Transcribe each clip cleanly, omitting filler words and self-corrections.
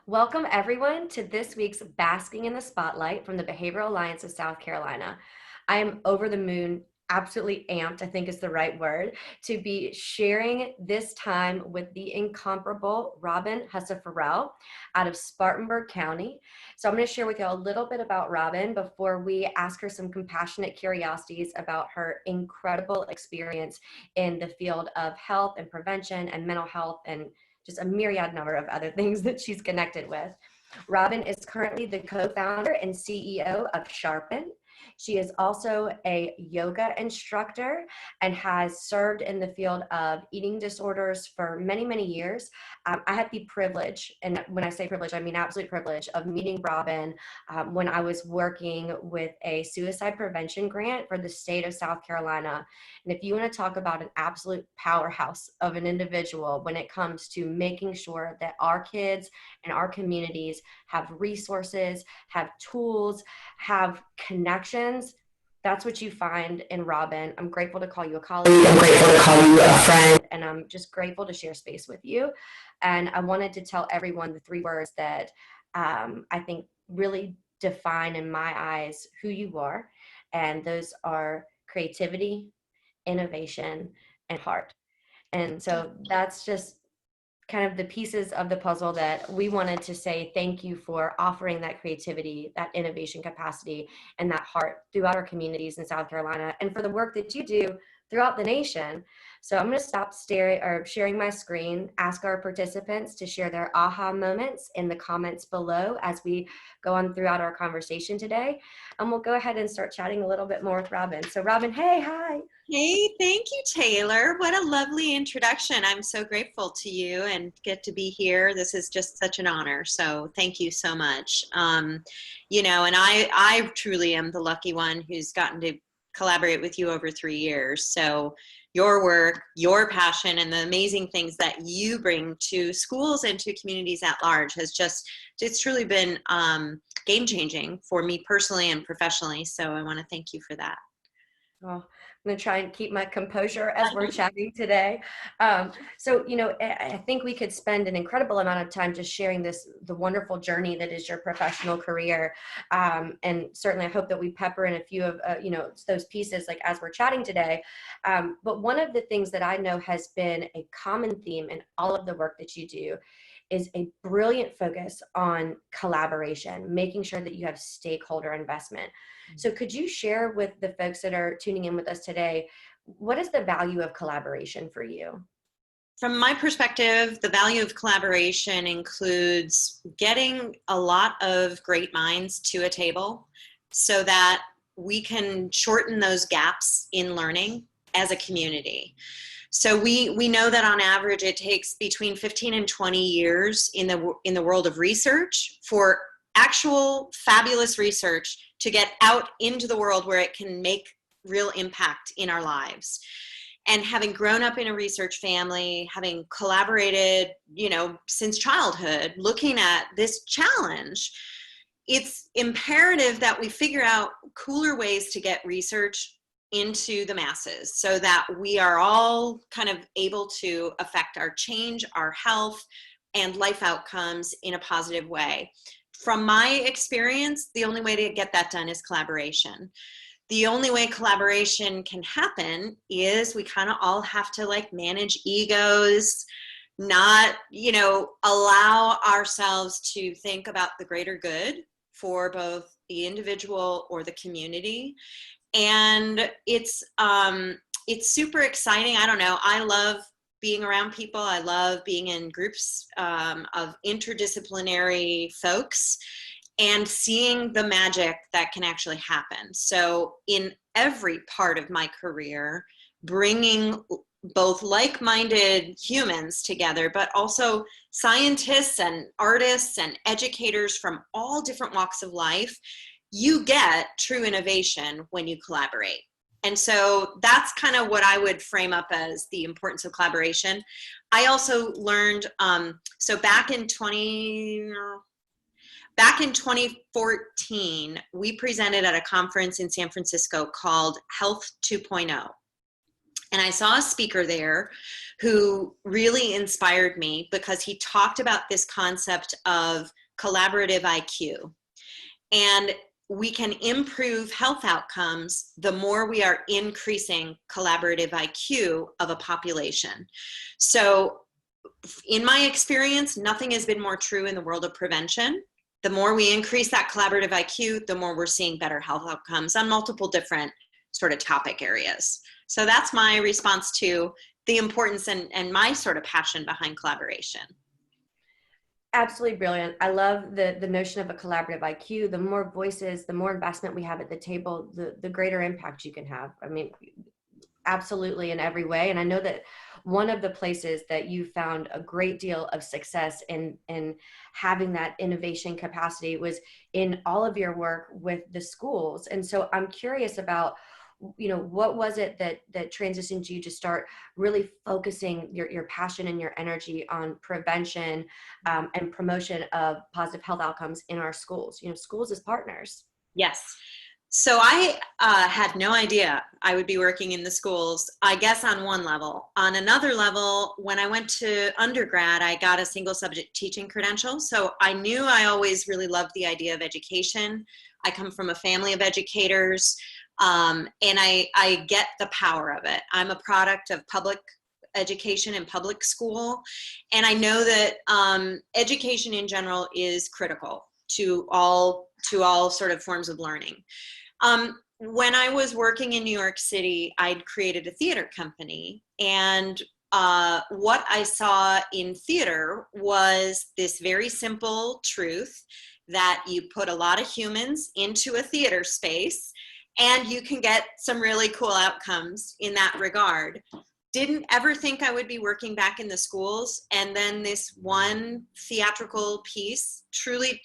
Welcome everyone to this week's Basking in the Spotlight from the Behavioral Alliance of South Carolina. I am over the moon, absolutely amped, I think is the right word, to be sharing this time with the incomparable Robyn Hussa Farrell out of Spartanburg County. So I'm going to share with you a little bit about Robyn before we ask her some compassionate curiosities about her incredible experience in the field of health and prevention and mental health and just a myriad number of other things that she's connected with. Robyn is currently the co-founder and CEO of Sharpen. She is also a yoga instructor and has served in the field of eating disorders for many, many years. I had the privilege, and when I say privilege, I mean absolute privilege, of meeting Robyn when I was working with a suicide prevention grant for the state of South Carolina. And if you want to talk about an absolute powerhouse of an individual when it comes to making sure that our kids and our communities have resources, have tools, have connections, that's what you find in Robyn. I'm grateful to call you a colleague. I'm grateful to call you a friend. And I'm just grateful to share space with you. And I wanted to tell everyone the three words that I think really define, in my eyes, who you are. And those are creativity, innovation, and heart. And so that's just kind of the pieces of the puzzle that we wanted to say thank you for offering that creativity, that innovation capacity, and that heart throughout our communities in South Carolina, and for the work that you do throughout the nation. So I'm going to stop sharing my screen, ask our participants to share their aha moments in the comments below as we go on throughout our conversation today. And we'll go ahead and start chatting a little bit more with Robyn. So Robyn, hey, hi. Hey, thank you, Taylor. What a lovely introduction. I'm so grateful to you and get to be here. This is just such an honor. So thank you so much. And I truly am the lucky one who's gotten to collaborate with you over 3 years. So your work, your passion, and the amazing things that you bring to schools and to communities at large it's truly been game changing for me personally and professionally. So I want to thank you for that. Oh, I'm going to try and keep my composure as we're chatting today. So, I think we could spend an incredible amount of time just sharing the wonderful journey that is your professional career. And certainly I hope that we pepper in a few of, those pieces like as we're chatting today. But one of the things that I know has been a common theme in all of the work that you do is a brilliant focus on collaboration, making sure that you have stakeholder investment. So could you share with the folks that are tuning in with us today, what is the value of collaboration for you? From my perspective, the value of collaboration includes getting a lot of great minds to a table so that we can shorten those gaps in learning as a community. So we know that on average it takes between 15 and 20 years in the world of research for actual fabulous research to get out into the world where it can make real impact in our lives. And having grown up in a research family, having collaborated, since childhood, looking at this challenge, it's imperative that we figure out cooler ways to get research into the masses so that we are all kind of able to affect our change, our health, and life outcomes in a positive way. From my experience, the only way to get that done is collaboration. The only way collaboration can happen is we kind of all have to manage egos, not, allow ourselves to think about the greater good for both the individual or the community. And it's super exciting. I don't know. I love being around people. I love being in groups of interdisciplinary folks and seeing the magic that can actually happen. So in every part of my career, bringing both like-minded humans together, but also scientists and artists and educators from all different walks of life, you get true innovation when you collaborate. And so that's kind of what I would frame up as the importance of collaboration. I also learned, so back in 2014, we presented at a conference in San Francisco called Health 2.0. And I saw a speaker there who really inspired me because he talked about this concept of collaborative IQ. And we can improve health outcomes the more we are increasing collaborative IQ of a population. So in my experience, nothing has been more true in the world of prevention. The more we increase that collaborative IQ, the more we're seeing better health outcomes on multiple different sort of topic areas. So that's my response to the importance and my sort of passion behind collaboration. Absolutely brilliant. I love the notion of a collaborative IQ. The more voices, the more investment we have at the table, the greater impact you can have. I mean, absolutely in every way. And I know that one of the places that you found a great deal of success in having that innovation capacity was in all of your work with the schools. And so I'm curious about, what was it that transitioned you to start really focusing your passion and your energy on prevention and promotion of positive health outcomes in our schools, schools as partners? Yes. So I had no idea I would be working in the schools, I guess on one level. On another level, when I went to undergrad, I got a single subject teaching credential. So I knew I always really loved the idea of education. I come from a family of educators, and I get the power of it. I'm a product of public education and public school. And I know that education in general is critical to all sort of forms of learning. When I was working in New York City, I'd created a theater company, and what I saw in theater was this very simple truth that you put a lot of humans into a theater space and you can get some really cool outcomes in that regard. Didn't ever think I would be working back in the schools. And then this one theatrical piece truly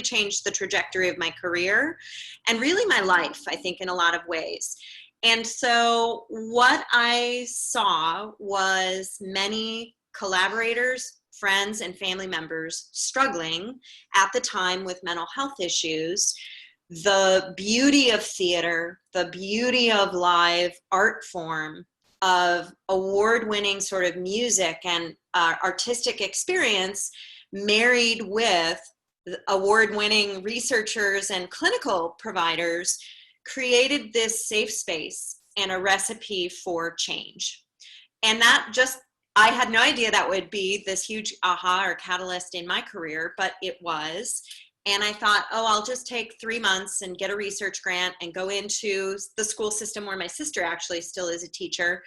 changed the trajectory of my career and really my life, I think, in a lot of ways. And so what I saw was many collaborators, friends, and family members struggling at the time with mental health issues. The beauty of theater, the beauty of live art form, of award-winning sort of music and artistic experience married with award-winning researchers and clinical providers created this safe space and a recipe for change. And that just, I had no idea that would be this huge aha or catalyst in my career, but it was. And I thought, I'll just take 3 months and get a research grant and go into the school system where my sister actually still is a teacher.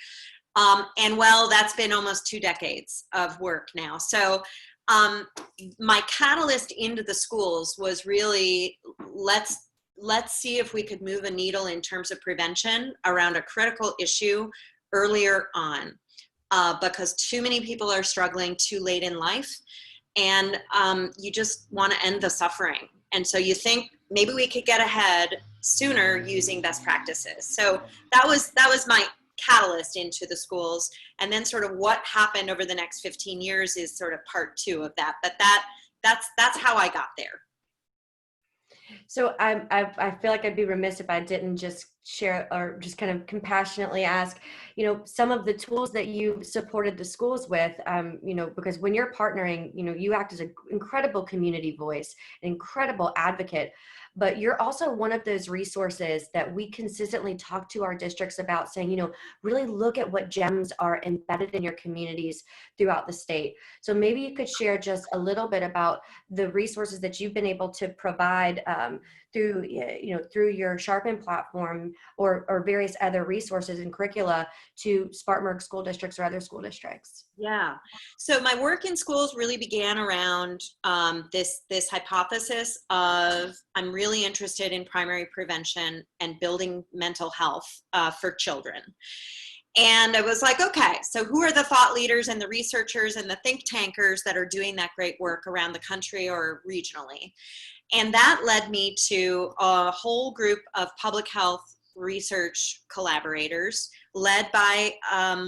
And well, that's been almost 2 decades of work now. So my catalyst into the schools was really, let's see if we could move a needle in terms of prevention around a critical issue earlier on, because too many people are struggling too late in life. And you just want to end the suffering. And so you think maybe we could get ahead sooner using best practices. So that was my catalyst into the schools. And then sort of what happened over the next 15 years is sort of part 2 of that. But that's how I got there. So I feel like I'd be remiss if I didn't just share or just kind of compassionately ask, some of the tools that you supported the schools with, because when you're partnering, you act as an incredible community voice, an incredible advocate, but you're also one of those resources that we consistently talk to our districts about, saying, really look at what gems are embedded in your communities throughout the state. So maybe you could share just a little bit about the resources that you've been able to provide through your Sharpen platform or various other resources and curricula to Spartanburg school districts or other school districts. Yeah. So my work in schools really began around this hypothesis of, I'm really interested in primary prevention and building mental health for children. And I was like, okay, so who are the thought leaders and the researchers and the think tankers that are doing that great work around the country or regionally? And that led me to a whole group of public health research collaborators led by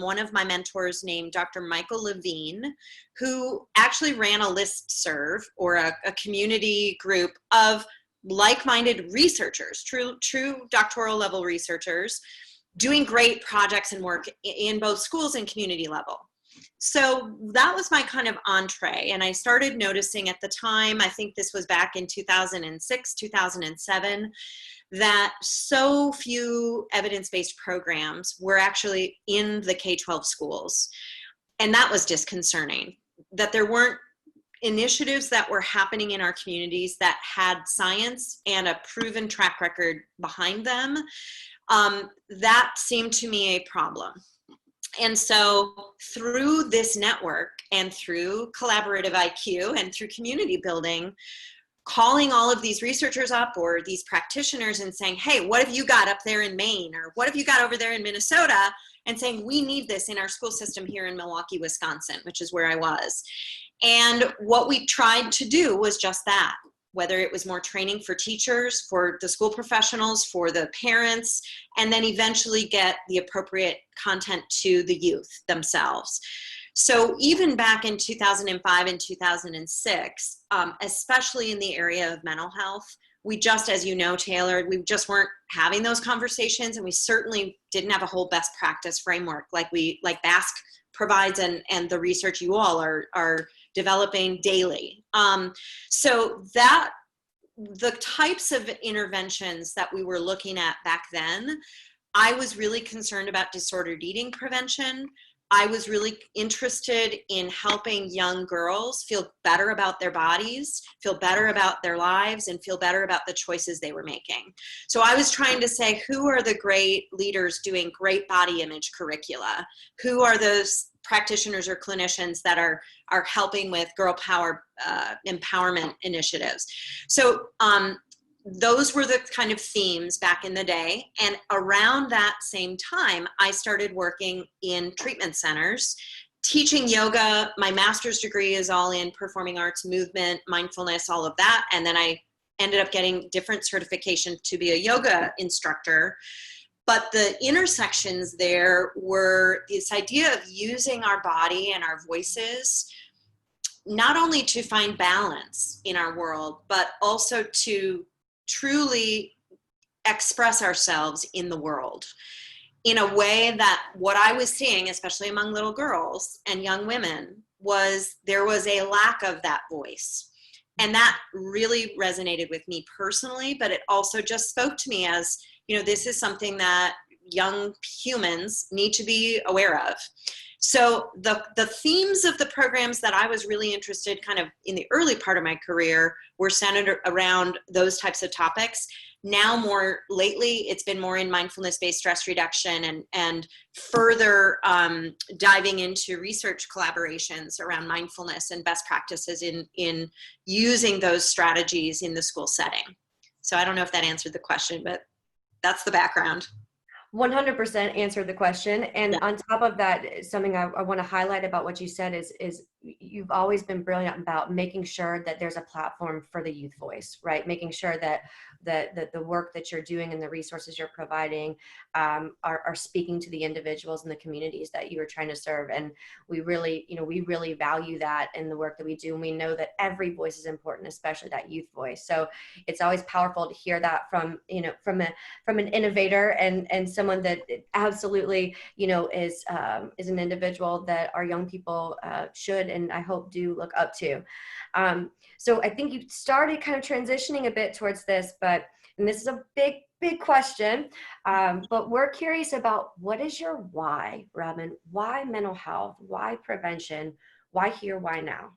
one of my mentors named Dr. Michael Levine, who actually ran a listserv or a community group of like-minded researchers, true doctoral level researchers, doing great projects and work in both schools and community level. So that was my kind of entree. And I started noticing at the time, I think this was back in 2006, 2007, that so few evidence-based programs were actually in the K-12 schools. And that was disconcerting, that there weren't initiatives that were happening in our communities that had science and a proven track record behind them. That seemed to me a problem. And so through this network and through collaborative IQ and through community building, calling all of these researchers up or these practitioners and saying, hey, what have you got up there in Maine? Or what have you got over there in Minnesota? And saying, we need this in our school system here in Milwaukee, Wisconsin, which is where I was. And what we tried to do was just that, whether it was more training for teachers, for the school professionals, for the parents, and then eventually get the appropriate content to the youth themselves. So even back in 2005 and 2006, especially in the area of mental health, we just, as you know, Taylor, we just weren't having those conversations, and we certainly didn't have a whole best practice framework like BASC provides and the research you all are developing daily. So that the types of interventions that we were looking at back then, I was really concerned about disordered eating prevention. I was really interested in helping young girls feel better about their bodies, feel better about their lives, and feel better about the choices they were making. So I was trying to say, who are the great leaders doing great body image curricula? Who are those practitioners or clinicians that are helping with girl power empowerment initiatives? So those were the kind of themes back in the day. And around that same time, I started working in treatment centers, teaching yoga. My master's degree is all in performing arts, movement, mindfulness, all of that. And then I ended up getting different certification to be a yoga instructor. But the intersections there were this idea of using our body and our voices, not only to find balance in our world, but also to truly express ourselves in the world in a way that what I was seeing, especially among little girls and young women, was there was a lack of that voice. And that really resonated with me personally, but it also just spoke to me as, you know, this is something that young humans need to be aware of. So the themes of the programs that I was really interested kind of in the early part of my career were centered around those types of topics. Now more lately, it's been more in mindfulness-based stress reduction and further diving into research collaborations around mindfulness and best practices in using those strategies in the school setting. So I don't know if that answered the question, but that's the background. 100% answered the question. And Yeah. on top of that, something I want to highlight about what you said is you've always been brilliant about making sure that there's a platform for the youth voice, right? Making sure that the work that you're doing and the resources you're providing are speaking to the individuals and the communities that you are trying to serve. And we really value that in the work that we do. And we know that every voice is important, especially that youth voice. So it's always powerful to hear that from an innovator and someone that absolutely, is an individual that our young people should and I hope do look up to. So I think you started kind of transitioning a bit towards this, and this is a big question, but we're curious about what is your why, Robyn? Why mental health? Why prevention? Why here? Why now?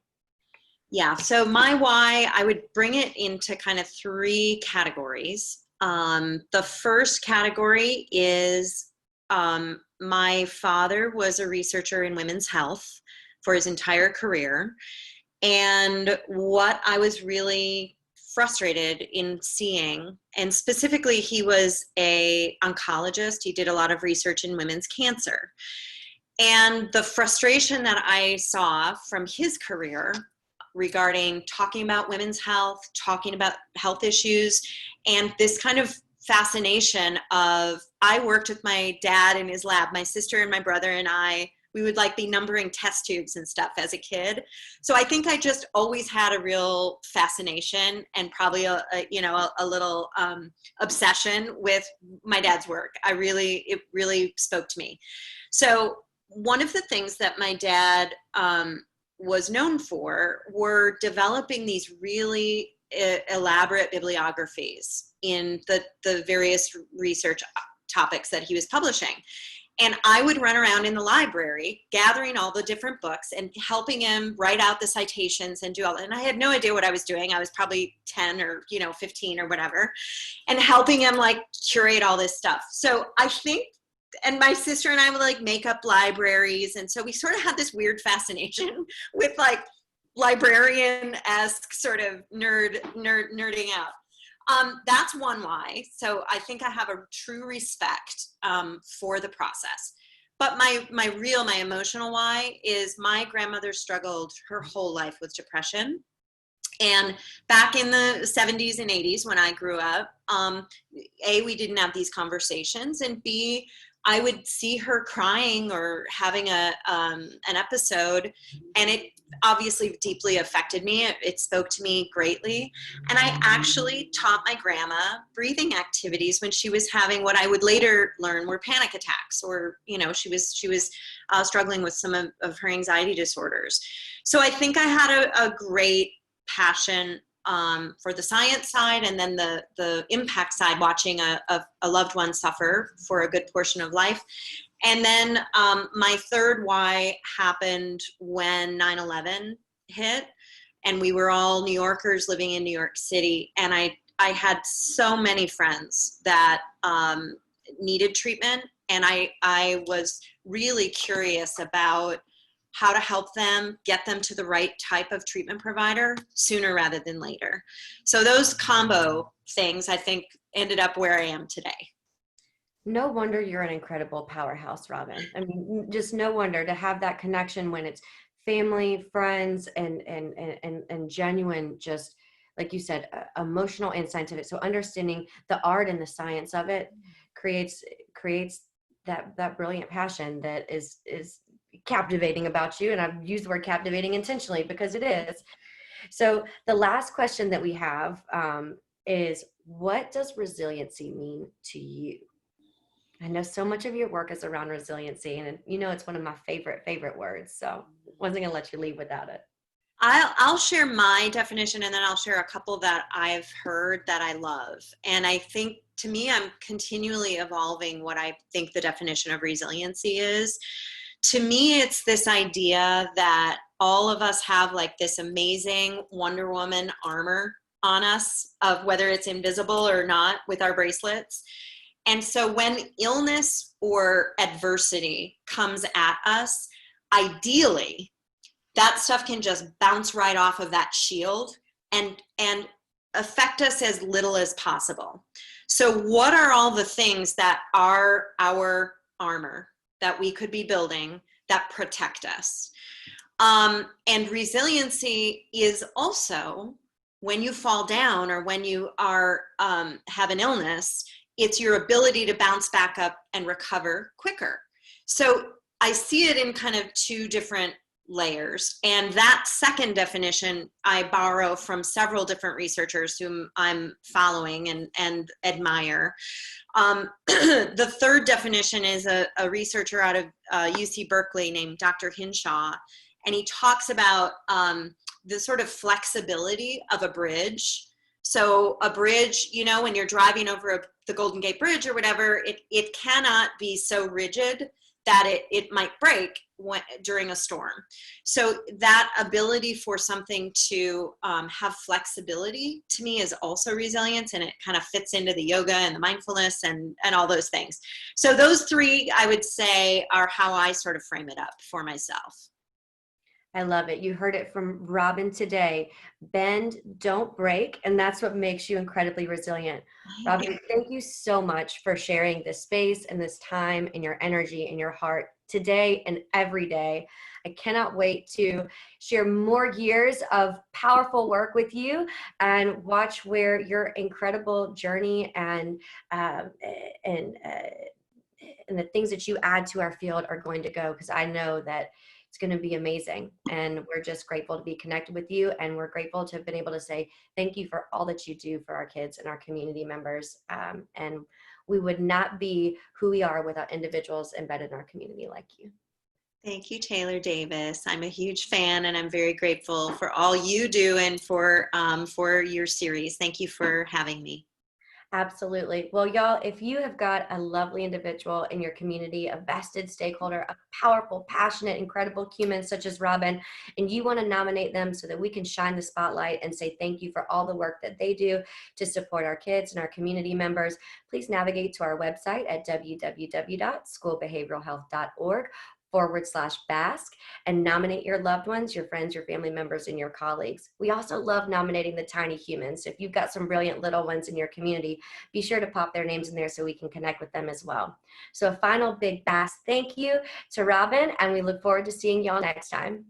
Yeah, so my why, I would bring it into kind of three categories. The first category is my father was a researcher in women's health for his entire career. And what I was really frustrated in seeing, and specifically he was an oncologist, he did a lot of research in women's cancer. And the frustration that I saw from his career regarding talking about women's health, talking about health issues, and this kind of fascination of, I worked with my dad in his lab, my sister and my brother and I we would like be numbering test tubes and stuff as a kid. So I think I just always had a real fascination and probably a little obsession with my dad's work. It really spoke to me. So one of the things that my dad was known for were developing these really elaborate bibliographies in the various research topics that he was publishing. And I would run around in the library gathering all the different books and helping him write out the citations and do all that. And I had no idea what I was doing. I was probably 10 or 15 or whatever, and helping him like curate all this stuff. So I think, and my sister and I would like make up libraries. And so we sort of had this weird fascination with like librarian-esque sort of nerding out. That's one why. So I think I have a true respect for the process. But my emotional why is my grandmother struggled her whole life with depression. And back in the 70s and 80s when I grew up, A, we didn't have these conversations, and B, I would see her crying or having an episode, and it obviously deeply affected me. It spoke to me greatly. And I actually taught my grandma breathing activities when she was having what I would later learn were panic attacks, or, she was struggling with some of her anxiety disorders. So I think I had a great passion for the science side, and then the impact side, watching a loved one suffer for a good portion of life. And then my third why happened when 9/11 hit, and we were all New Yorkers living in New York City. And I had so many friends that needed treatment, and I was really curious about how to help them get them to the right type of treatment provider sooner rather than later. So those combo things, I think, ended up where I am today. No wonder you're an incredible powerhouse, Robyn. I mean, just no wonder to have that connection when it's family, friends, and genuine, just like you said, emotional and scientific. So understanding the art and the science of it creates that brilliant passion that is captivating about you. And I've used the word captivating intentionally because it is. So the last question that we have is, what does resiliency mean to you? I know so much of your work is around resiliency, and it's one of my favorite words. So I wasn't going to let you leave without it. I'll share my definition, and then I'll share a couple that I've heard that I love. And I think, to me, I'm continually evolving what I think the definition of resiliency is. To me, it's this idea that all of us have like this amazing Wonder Woman armor on us, of whether it's invisible or not, with our bracelets. And so when illness or adversity comes at us, ideally, that stuff can just bounce right off of that shield and affect us as little as possible. So what are all the things that are our armor that we could be building that protect us? And resiliency is also, when you fall down or when you are have an illness, it's your ability to bounce back up and recover quicker. So I see it in kind of two different layers. And that second definition I borrow from several different researchers whom I'm following and admire. The third definition is a researcher out of UC Berkeley named Dr. Hinshaw, and he talks about the sort of flexibility of a bridge. So a bridge, when you're driving over the Golden Gate Bridge or whatever, it cannot be so rigid that it might break during a storm. So that ability for something to have flexibility, to me, is also resilience, and it kind of fits into the yoga and the mindfulness and all those things. So those three, I would say, are how I sort of frame it up for myself. I love it. You heard it from Robyn today. Bend, don't break. And that's what makes you incredibly resilient. Robyn, thank you so much for sharing this space and this time and your energy and your heart today and every day. I cannot wait to share more years of powerful work with you and watch where your incredible journey and and the things that you add to our field are going to go, because I know that it's going to be amazing. And we're just grateful to be connected with you. And we're grateful to have been able to say thank you for all that you do for our kids and our community members. And we would not be who we are without individuals embedded in our community like you. Thank you, Taylor Davis. I'm a huge fan, and I'm very grateful for all you do and for your series. Thank you for having me. Absolutely. Well, y'all, if you have got a lovely individual in your community, a vested stakeholder, a powerful, passionate, incredible human such as Robyn, and you want to nominate them so that we can shine the spotlight and say thank you for all the work that they do to support our kids and our community members, please navigate to our website at www.schoolbehavioralhealth.org/BASC and nominate your loved ones, your friends, your family members, and your colleagues. We also love nominating the tiny humans. So if you've got some brilliant little ones in your community, be sure to pop their names in there so we can connect with them as well. So a final big BASC thank you to Robyn, and we look forward to seeing y'all next time.